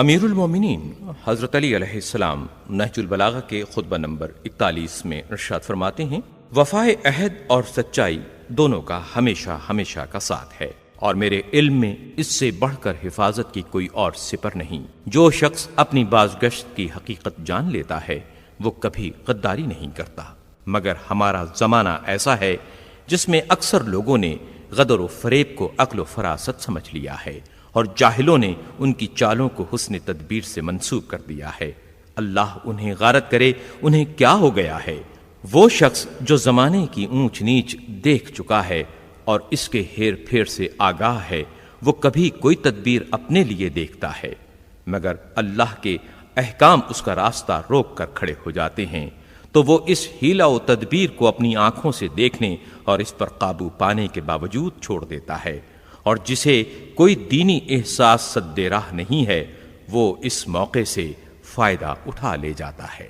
امیر المومنین حضرت علی علیہ السلام نہج البلاغہ کے خطبہ نمبر 41 میں ارشاد فرماتے ہیں، وفائے عہد اور سچائی دونوں کا ہمیشہ ہمیشہ کا ساتھ ہے، اور میرے علم میں اس سے بڑھ کر حفاظت کی کوئی اور سپر نہیں۔ جو شخص اپنی بازگشت کی حقیقت جان لیتا ہے وہ کبھی غداری نہیں کرتا، مگر ہمارا زمانہ ایسا ہے جس میں اکثر لوگوں نے غدر و فریب کو عقل و فراست سمجھ لیا ہے، اور جاہلوں نے ان کی چالوں کو حسن تدبیر سے منسوب کر دیا ہے۔ اللہ انہیں غارت کرے، انہیں کیا ہو گیا ہے؟ وہ شخص جو زمانے کی اونچ نیچ دیکھ چکا ہے اور اس کے ہیر پھیر سے آگاہ ہے، وہ کبھی کوئی تدبیر اپنے لیے دیکھتا ہے مگر اللہ کے احکام اس کا راستہ روک کر کھڑے ہو جاتے ہیں، تو وہ اس حیلہ و تدبیر کو اپنی آنکھوں سے دیکھنے اور اس پر قابو پانے کے باوجود چھوڑ دیتا ہے، اور جسے کوئی دینی احساس سد راہ نہیں ہے وہ اس موقع سے فائدہ اٹھا لے جاتا ہے۔